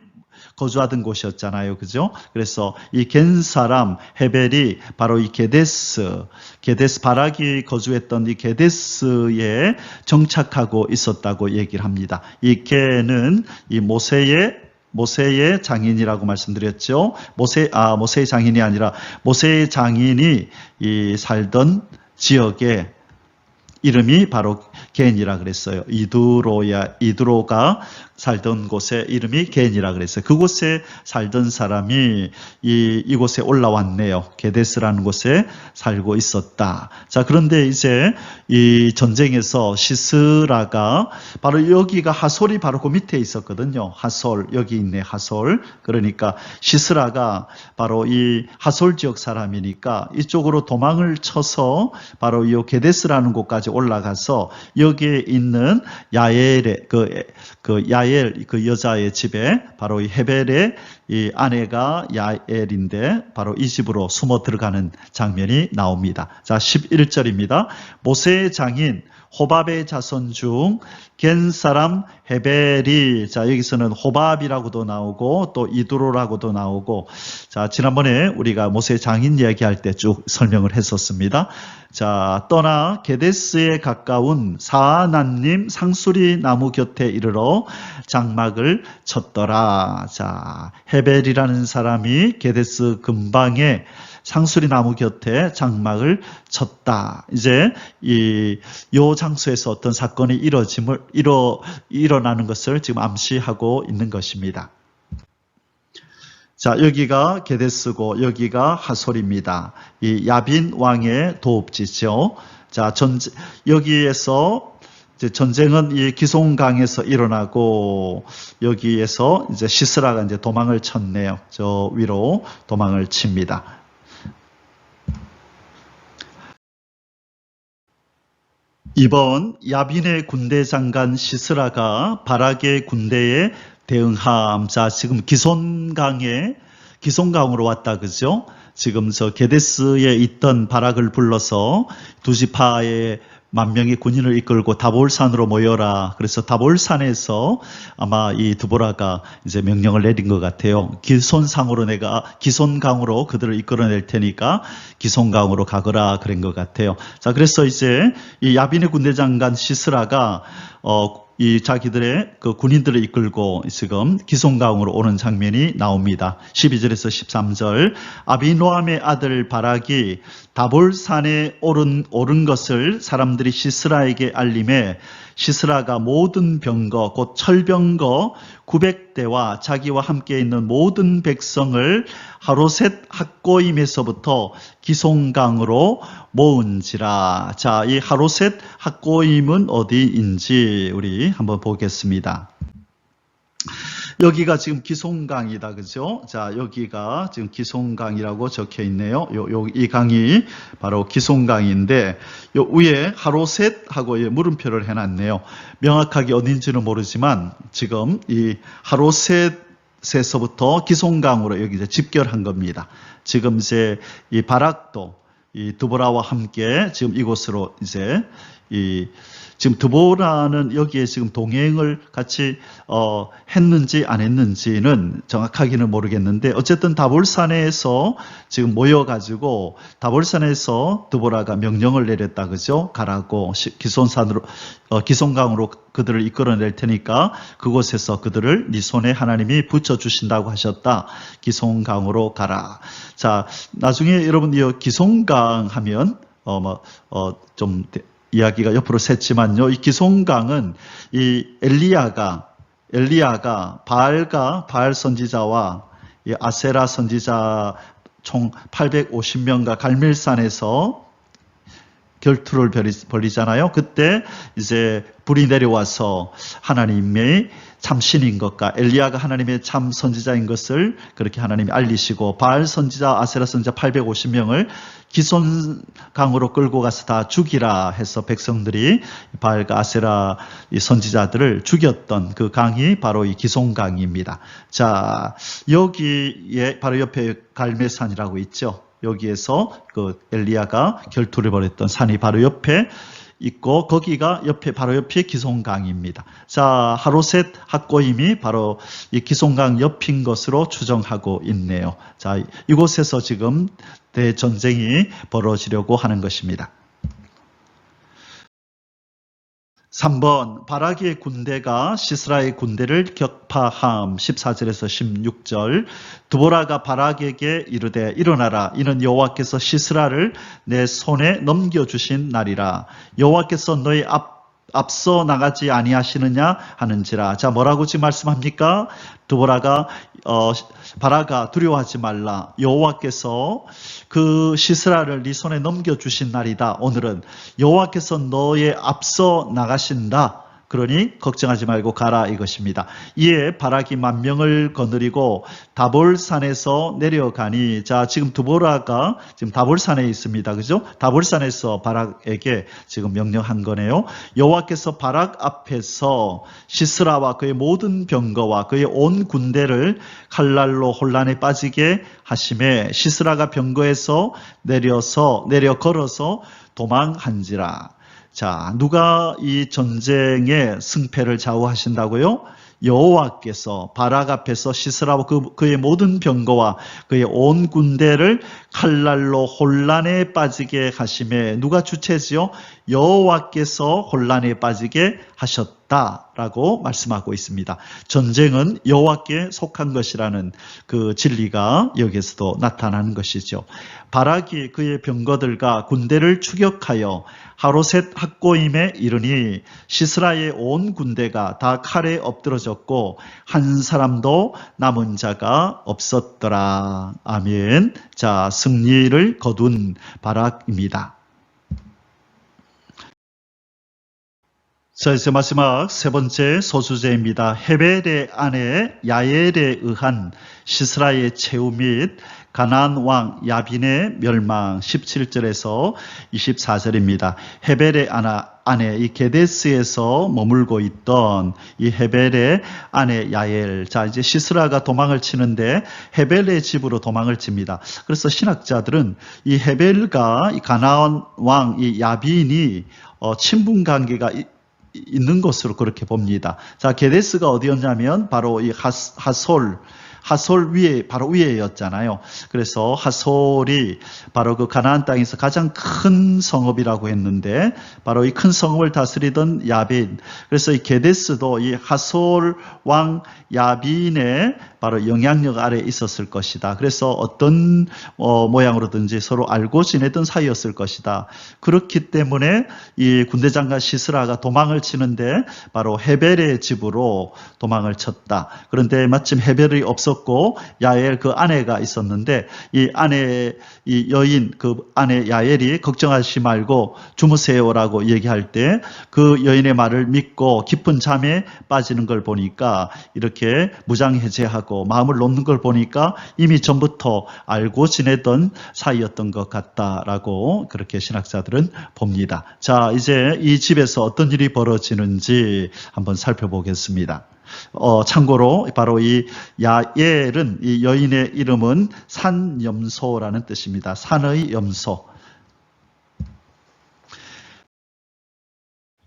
거주하던 곳이었잖아요. 그죠? 그래서 이 겐 사람 헤벨이 바로 이 게데스 바락이 거주했던 이 게데스에 정착하고 있었다고 얘기를 합니다. 이 겐은 이 모세의 장인이라고 말씀드렸죠. 모세의 장인이 아니라 모세의 장인이 이 살던 지역에 이름이 바로 겐이라 그랬어요. 이드로가 살던 곳의 이름이 겐이라 그랬어요. 그곳에 살던 사람이 이곳에 올라왔네요. 게데스라는 곳에 살고 있었다. 자, 그런데 이제 이 전쟁에서 시스라가 바로 여기가 하솔이 바로 그 밑에 있었거든요. 하솔, 여기 있네, 하솔. 그러니까 시스라가 바로 이 하솔 지역 사람이니까 이쪽으로 도망을 쳐서 바로 이 게데스라는 곳까지 올라가서 여기에 있는 야엘의 야엘 그 여자의 집에 바로 이 헤벨의 이 아내가 야엘인데 바로 이 집으로 숨어 들어가는 장면이 나옵니다. 자, 11절입니다. 모세의 장인 호밥의 자손 중 겐 사람 헤벨이, 자, 여기서는 호밥이라고도 나오고 또 이드로라고도 나오고, 자, 지난번에 우리가 모세의 장인 이야기할 때 쭉 설명을 했었습니다. 자, 떠나 게데스에 가까운 사아난님 상수리 나무 곁에 이르러 장막을 쳤더라. 자, 헤벨이라는 사람이 게데스 근방에 상수리 나무 곁에 장막을 쳤다. 이제 요 장소에서 어떤 사건이 일어나는 것을 지금 암시하고 있는 것입니다. 자, 여기가 게데스고 여기가 하솔입니다. 이 야빈 왕의 도읍지죠. 자, 여기에서 이제 전쟁은 이 기송강에서 일어나고 여기에서 이제 시스라가 이제 도망을 쳤네요. 저 위로 도망을 칩니다. 이번 야빈의 군대 장관 시스라가 바락의 군대에 대응함. 자, 지금 기송강으로 왔다, 그죠? 지금 저 게데스에 있던 바락을 불러서 두 지파의 만 명의 군인을 이끌고 다볼산으로 모여라. 그래서 다볼산에서 아마 이 드보라가 이제 명령을 내린 것 같아요. 기손강으로 그들을 이끌어낼 테니까 기손강으로 가거라 그런 것 같아요. 자, 그래서 이제 이 야빈의 군대장관 시스라가 이 자기들의 그 군인들을 이끌고 지금 기손강으로 오는 장면이 나옵니다. 12절에서 13절. 아비노함의 아들 바락이 다볼산에 오른 것을 사람들이 시스라에게 알림해 시스라가 모든 병거 곧 철병거 900대와 자기와 함께 있는 모든 백성을 하로셋 학고임에서부터 기송강으로 모은지라. 자, 이 하로셋 학고임은 어디인지 우리 한번 보겠습니다. 여기가 지금 기송강이다, 그죠? 자, 여기가 지금 기송강이라고 적혀 있네요. 이 강이 바로 기송강인데, 요 위에 하로셋하고 물음표를 해놨네요. 명확하게 어딘지는 모르지만, 지금 이 하로셋에서부터 기송강으로 여기 이제 집결한 겁니다. 지금 이제 이 바락도 이 드보라와 함께 지금 이곳으로 이제 지금 드보라는 여기에 지금 동행을 같이 했는지 안 했는지는 정확하게는 모르겠는데 어쨌든 다볼산에서 지금 모여가지고 다볼산에서 드보라가 명령을 내렸다, 그죠? 가라고 기손강으로 그들을 이끌어낼 테니까 그곳에서 그들을 네 손에 하나님이 붙여주신다고 하셨다. 기손강으로 가라. 자, 나중에 여러분 이 기손강 하면 좀 이야기가 옆으로 샜지만요. 이 기송강은 이 엘리야가 바알 선지자와 이 아세라 선지자 총 850명과 갈멜산에서 결투를 벌이잖아요. 그때 이제 불이 내려와서 하나님의 참신인 것과 엘리야가 하나님의 참 선지자인 것을 그렇게 하나님이 알리시고 바알 선지자, 아세라 선지자 850명을 기손강으로 끌고 가서 다 죽이라 해서 백성들이 바알과 아세라 이 선지자들을 죽였던 그 강이 바로 이 기손강입니다. 자, 여기에 바로 옆에 갈멜산이라고 있죠. 여기에서 그 엘리야가 결투를 벌였던 산이 바로 옆에 있고 거기가 바로 옆에 기송강입니다. 자, 하로셋 학고임이 바로 이 기송강 옆인 것으로 추정하고 있네요. 자, 이곳에서 지금 대전쟁이 벌어지려고 하는 것입니다. 3번 바락의 군대가 시스라의 군대를 격파함. 14절에서 16절. 드보라가 바락에게 이르되 일어나라. 이는 여호와께서 시스라를 내 손에 넘겨주신 날이라. 여호와께서 너희 앞서 나가지 아니하시느냐 하는지라. 자, 뭐라고 지금 말씀합니까? 드보라가 바라가 두려워하지 말라. 여호와께서 그 시스라를 네 손에 넘겨주신 날이다. 오늘은 여호와께서 너의 앞서 나가신다. 그러니 걱정하지 말고 가라 이것입니다. 이에 바락이 만명을 거느리고 다볼산에서 내려가니, 자, 지금 드보라가 지금 다볼산에 있습니다. 그죠? 다볼산에서 바락에게 지금 명령한 거네요. 여호와께서 바락 앞에서 시스라와 그의 모든 병거와 그의 온 군대를 칼날로 혼란에 빠지게 하심에 시스라가 병거에서 내려 걸어서 도망한지라. 자, 누가 이 전쟁의 승패를 좌우하신다고요? 여호와께서 바락 앞에서 시스라와 그의 모든 병거와 그의 온 군대를 칼날로 혼란에 빠지게 하심에, 누가 주체지요? 여호와께서 혼란에 빠지게 하셨다라고 말씀하고 있습니다. 전쟁은 여호와께 속한 것이라는 그 진리가 여기에서도 나타나는 것이죠. 바락이 그의 병거들과 군대를 추격하여 하로셋 학고임에 이르니 시스라의 온 군대가 다 칼에 엎드러졌고 한 사람도 남은 자가 없었더라. 아멘. 자, 승리를 거둔 바락입니다. 자, 이제 마지막 세 번째 소수제입니다. 헤벨의 아내 야엘에 의한 시스라의 최후 및 가나안 왕 야빈의 멸망. 17절에서 24절입니다. 헤벨의 아내 이 게데스에서 머물고 있던 이 헤벨의 아내 야엘. 자, 이제 시스라가 도망을 치는데 헤벨의 집으로 도망을 칩니다. 그래서 신학자들은 이 헤벨과 이 가나안 왕 이 야빈이 친분 관계가 있는 것으로 그렇게 봅니다. 자, 게데스가 어디였냐면 바로 이 하솔 위에, 바로 위에였잖아요. 그래서 하솔이 바로 그 가나안 땅에서 가장 큰 성읍이라고 했는데, 바로 이 큰 성읍을 다스리던 야빈. 그래서 이 게데스도 이 하솔 왕 야빈의 바로 영향력 아래 있었을 것이다. 그래서 어떤 모양으로든지 서로 알고 지내던 사이였을 것이다. 그렇기 때문에 이 군대장관 시스라가 도망을 치는데 바로 헤벨의 집으로 도망을 쳤다. 그런데 마침 헤벨이 없었고 야엘 그 아내가 있었는데 이 여인 그 아내 야엘이 걱정하지 말고 주무세요라고 얘기할 때 그 여인의 말을 믿고 깊은 잠에 빠지는 걸 보니까 이렇게 무장해제하고 마음을 놓는 걸 보니까 이미 전부터 알고 지내던 사이였던 것 같다라고 그렇게 신학자들은 봅니다. 자, 이제 이 집에서 어떤 일이 벌어지는지 한번 살펴보겠습니다. 참고로 바로 이 야엘은 이 여인의 이름은 산염소라는 뜻입니다. 산의 염소.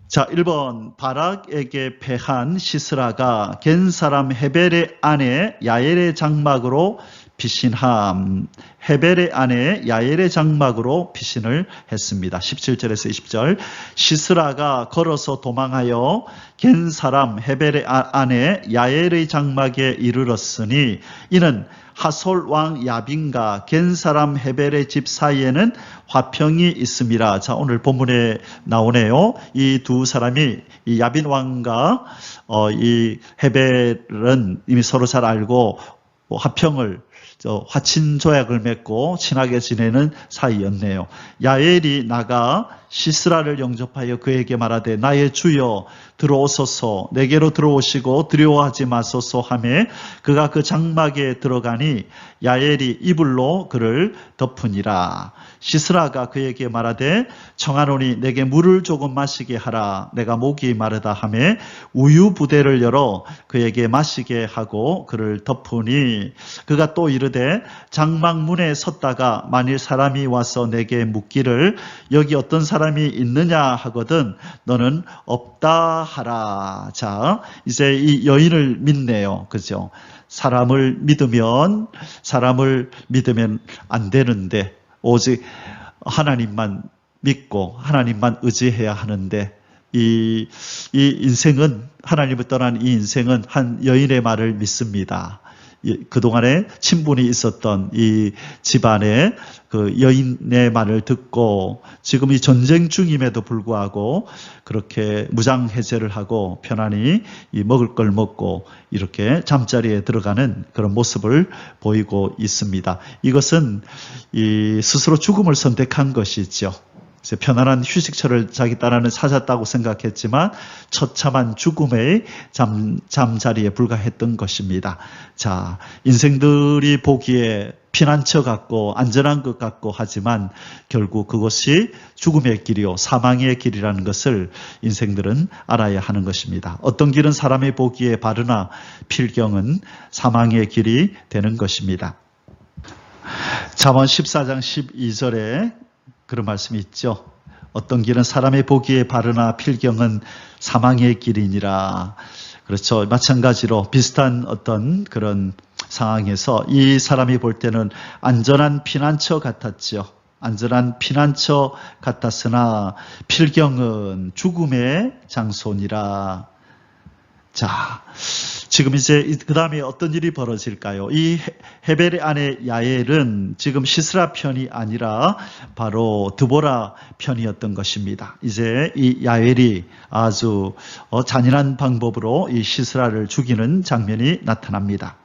자, 1번 바락에게 패한 시스라가 겐 사람 헤벨의 아내 야엘의 장막으로 피신함. 헤벨의 아내 야엘의 장막으로 피신을 했습니다. 17절에서 20절. 시스라가 걸어서 도망하여 겐 사람 헤벨의 아내 야엘의 장막에 이르렀으니 이는 하솔 왕 야빈과 겐 사람 헤벨의 집 사이에는 화평이 있음이라. 자, 오늘 본문에 나오네요. 이 두 사람이 이 야빈 왕과 이 헤벨은 이미 서로 잘 알고 화평을 화친 조약을 맺고 친하게 지내는 사이였네요. 야엘이 나가 시스라를 영접하여 그에게 말하되 나의 주여 들어오소서 내게로 들어오시고 두려워하지 마소서 하며 그가 그 장막에 들어가니 야엘이 이불로 그를 덮으니라. 시스라가 그에게 말하되 청하노니 내게 물을 조금 마시게 하라. 내가 목이 마르다 하며 우유 부대를 열어 그에게 마시게 하고 그를 덮으니 그가 또 이르되 장막 문에 섰다가 만일 사람이 와서 내게 묻기를 여기 어떤 사람이 있느냐 하거든 너는 없다 하라. 자, 이제 이 여인을 믿네요. 그죠? 사람을 믿으면 안 되는데 오직 하나님만 믿고 하나님만 의지해야 하는데 이 인생은 하나님을 떠난 이 인생은 한 여인의 말을 믿습니다. 그동안에 친분이 있었던 이 집안의 그 여인의 말을 듣고 지금 이 전쟁 중임에도 불구하고 그렇게 무장해제를 하고 편안히 이 먹을 걸 먹고 이렇게 잠자리에 들어가는 그런 모습을 보이고 있습니다. 이것은 이 스스로 죽음을 선택한 것이죠. 편안한 휴식처를 자기 딴에는 찾았다고 생각했지만 처참한 죽음의 잠자리에 불과했던 것입니다. 자, 인생들이 보기에 피난처 같고 안전한 것 같고 하지만 결국 그것이 죽음의 길이요 사망의 길이라는 것을 인생들은 알아야 하는 것입니다. 어떤 길은 사람이 보기에 바르나 필경은 사망의 길이 되는 것입니다. 잠언 14장 12절에 그런 말씀이 있죠. 어떤 길은 사람의 보기에 바르나 필경은 사망의 길이니라. 그렇죠. 마찬가지로 비슷한 어떤 그런 상황에서 이 사람이 볼 때는 안전한 피난처 같았죠. 안전한 피난처 같았으나 필경은 죽음의 장소니라. 자, 지금 이제 그 다음에 어떤 일이 벌어질까요? 이 헤벨의 아내 야엘은 지금 시스라 편이 아니라 바로 드보라 편이었던 것입니다. 이제 이 야엘이 아주 잔인한 방법으로 이 시스라를 죽이는 장면이 나타납니다.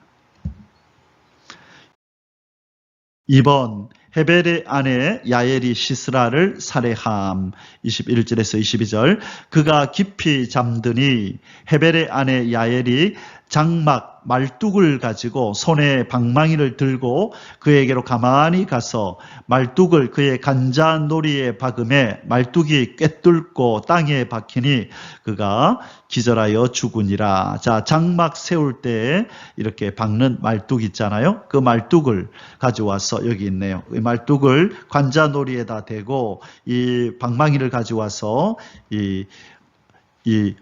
2번 헤벨의 아내 야엘이 시스라를 살해함. 21절에서 22절. 그가 깊이 잠드니 헤벨의 아내 야엘이 장막 말뚝을 가지고 손에 방망이를 들고 그에게로 가만히 가서 말뚝을 그의 간자놀이에 박음에 말뚝이 꿰뚫고 땅에 박히니 그가 기절하여 죽으니라. 자, 장막 세울 때 이렇게 박는 말뚝 있잖아요. 그 말뚝을 가져와서 여기 있네요. 이 말뚝을 관자놀이에다 대고 이 방망이를 가져와서 이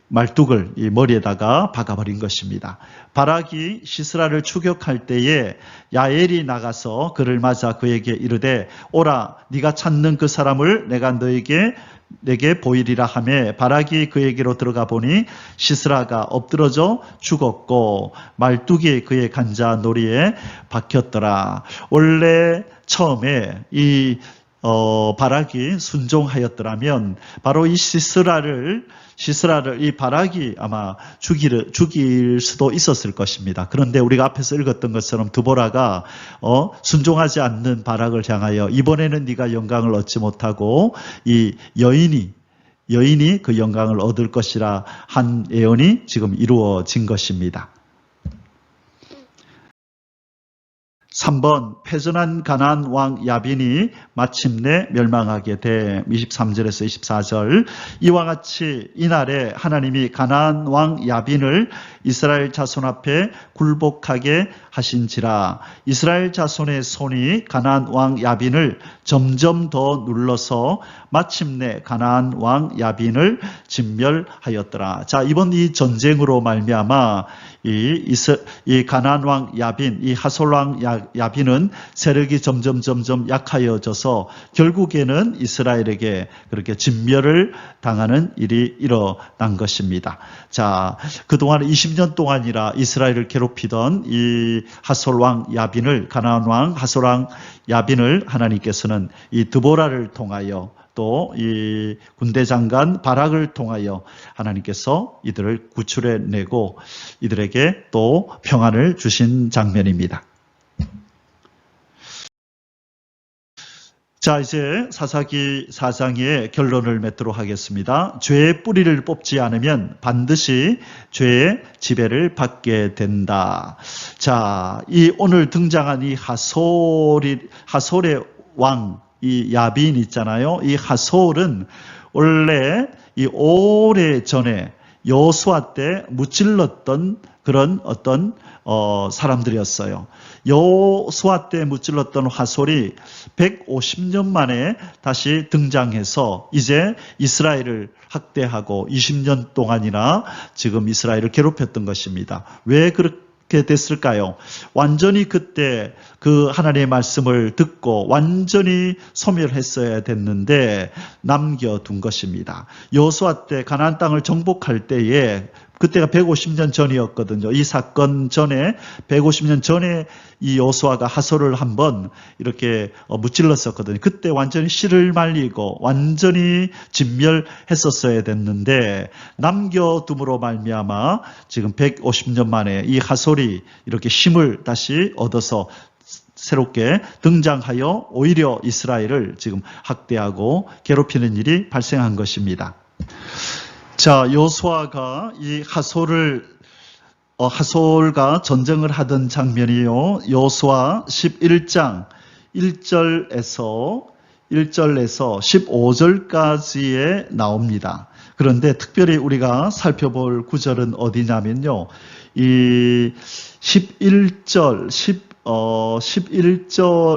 말뚝을 이 머리에다가 박아버린 것입니다. 바락이 시스라를 추격할 때에 야엘이 나가서 그를 맞아 그에게 이르되 오라 네가 찾는 그 사람을 내가 내게 보이리라 하매 바락이 그에게로 들어가 보니 시스라가 엎드러져 죽었고 말뚝이 그의 간자놀이에 박혔더라. 원래 처음에 이 바락이 순종하였더라면 바로 이 시스라를 이 바락이 아마 죽일 수도 있었을 것입니다. 그런데 우리가 앞에서 읽었던 것처럼 드보라가 순종하지 않는 바락을 향하여 이번에는 네가 영광을 얻지 못하고 이 여인이 그 영광을 얻을 것이라 한 예언이 지금 이루어진 것입니다. 3번 패전한 가나안 왕 야빈이 마침내 멸망하게 돼 23절에서 24절 이와 같이 이날에 하나님이 가나안 왕 야빈을 이스라엘 자손 앞에 굴복하게 하신지라 이스라엘 자손의 손이 가나안 왕 야빈을 점점 더 눌러서 마침내 가나안 왕 야빈을 진멸하였더라. 자, 이번 이 전쟁으로 말미암아 이 가나안 왕 야빈, 이 하솔 왕 야빈은 세력이 점점 약하여져서 결국에는 이스라엘에게 그렇게 진멸을 당하는 일이 일어난 것입니다. 자, 그동안 20년 동안이라 이스라엘을 괴롭히던 이 하솔 왕 야빈을 가나안 왕 하솔 왕 야빈을 하나님께서는 이 드보라를 통하여 또 이 군대 장관 바락을 통하여 하나님께서 이들을 구출해내고 이들에게 또 평안을 주신 장면입니다. 자, 이제 사사기 4장의 결론을 맺도록 하겠습니다. 죄의 뿌리를 뽑지 않으면 반드시 죄의 지배를 받게 된다. 자, 이 오늘 등장한 이 하솔의 왕, 이 야빈 있잖아요. 이 하솔은 원래 이 오래 전에 여호수아 때 무찔렀던 그런 어떤 사람들이었어요. 여호수아 때 무찔렀던 하솔이 150년 만에 다시 등장해서 이제 이스라엘을 학대하고 20년 동안이나 지금 이스라엘을 괴롭혔던 것입니다. 왜 그렇게 됐을까요? 완전히 그때 그 하나님의 말씀을 듣고 완전히 소멸했어야 됐는데 남겨둔 것입니다. 여호수아 때 가나안 땅을 정복할 때에 그때가 150년 전이었거든요. 이 사건 전에 150년 전에 이 여호수아가 하솔을 한번 이렇게 무찔렀었거든요. 그때 완전히 씨를 말리고 완전히 진멸했었어야 됐는데 남겨둠으로 말미암아 지금 150년 만에 이 하솔이 이렇게 힘을 다시 얻어서 새롭게 등장하여 오히려 이스라엘을 지금 학대하고 괴롭히는 일이 발생한 것입니다. 자, 여호수아가 이 하솔과 전쟁을 하던 장면이요. 여호수아 11장 1절에서 15절까지에 나옵니다. 그런데 특별히 우리가 살펴볼 구절은 어디냐면요. 이 11절,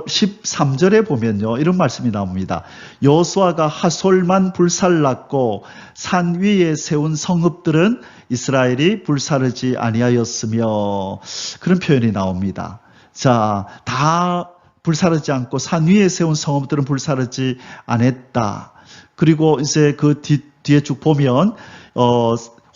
13절에 보면요. 이런 말씀이 나옵니다. 여호수아가 하솔만 불살랐고 산 위에 세운 성읍들은 이스라엘이 불사르지 아니하였으며 그런 표현이 나옵니다. 자, 다 불사르지 않고 산 위에 세운 성읍들은 불사르지 않았다. 그리고 이제 그 뒤에 쭉 보면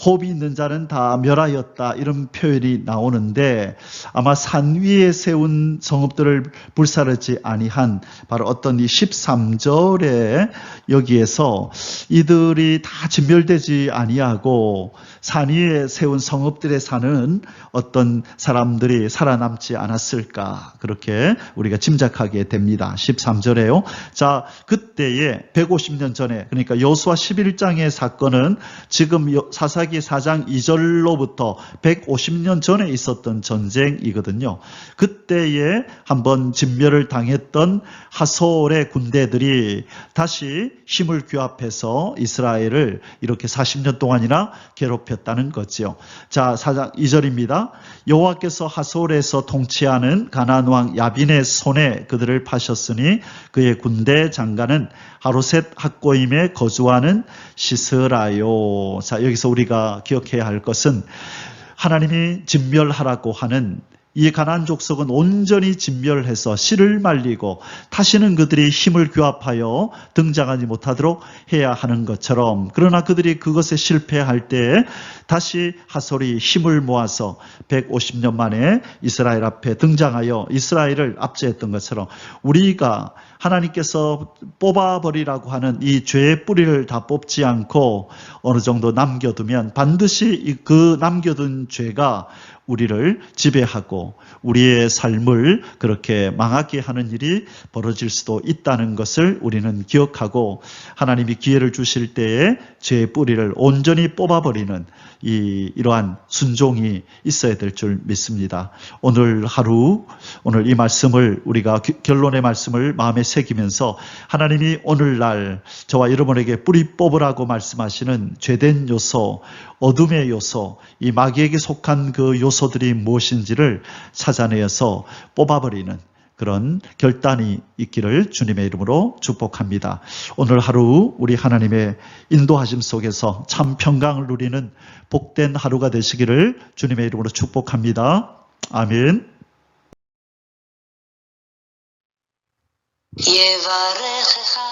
호흡이 있는 자는 다 멸하였다 이런 표현이 나오는데 아마 산 위에 세운 성읍들을 불사르지 아니한 바로 어떤 이 13절에 여기에서 이들이 다 진멸되지 아니하고 산 위에 세운 성읍들에 사는 어떤 사람들이 살아남지 않았을까 그렇게 우리가 짐작하게 됩니다. 13절에요. 자, 그때에 150년 전에 그러니까 여호수아 11장의 사건은 지금 사사기 말라기 4장 2절로부터 150년 전에 있었던 전쟁이거든요. 그때에 한번 진멸을 당했던 하솔의 군대들이 다시 힘을 규합해서 이스라엘을 이렇게 40년 동안이나 괴롭혔다는 거지요. 자, 4장 2절입니다. 여호와께서 하솔에서 통치하는 가나안 왕 야빈의 손에 그들을 파셨으니 그의 군대 장관은 하로셋 학고임에 거주하는 시스라요. 자, 여기서 우리가 기억해야 할 것은 하나님이 진멸하라고 하는 이 가나안 족속은 온전히 진멸해서 씨를 말리고 다시는 그들이 힘을 규합하여 등장하지 못하도록 해야 하는 것처럼, 그러나 그들이 그것에 실패할 때 다시 하솔이 힘을 모아서 150년 만에 이스라엘 앞에 등장하여 이스라엘을 압제했던 것처럼 우리가 하나님께서 뽑아버리라고 하는 이 죄의 뿌리를 다 뽑지 않고 어느 정도 남겨두면 반드시 그 남겨둔 죄가 우리를 지배하고 우리의 삶을 그렇게 망하게 하는 일이 벌어질 수도 있다는 것을 우리는 기억하고, 하나님이 기회를 주실 때에 죄의 뿌리를 온전히 뽑아버리는 이러한 순종이 있어야 될 줄 믿습니다. 오늘 하루, 오늘 이 말씀을 우리가 결론의 말씀을 마음에 새기면서 하나님이 오늘날 저와 여러분에게 뿌리 뽑으라고 말씀하시는 죄된 요소, 어둠의 요소, 이 마귀에게 속한 그 요소들이 무엇인지를 찾아내어서 뽑아버리는 그런 결단이 있기를 주님의 이름으로 축복합니다. 오늘 하루 우리 하나님의 인도하심 속에서 참 평강을 누리는 복된 하루가 되시기를 주님의 이름으로 축복합니다. 아멘. יברכך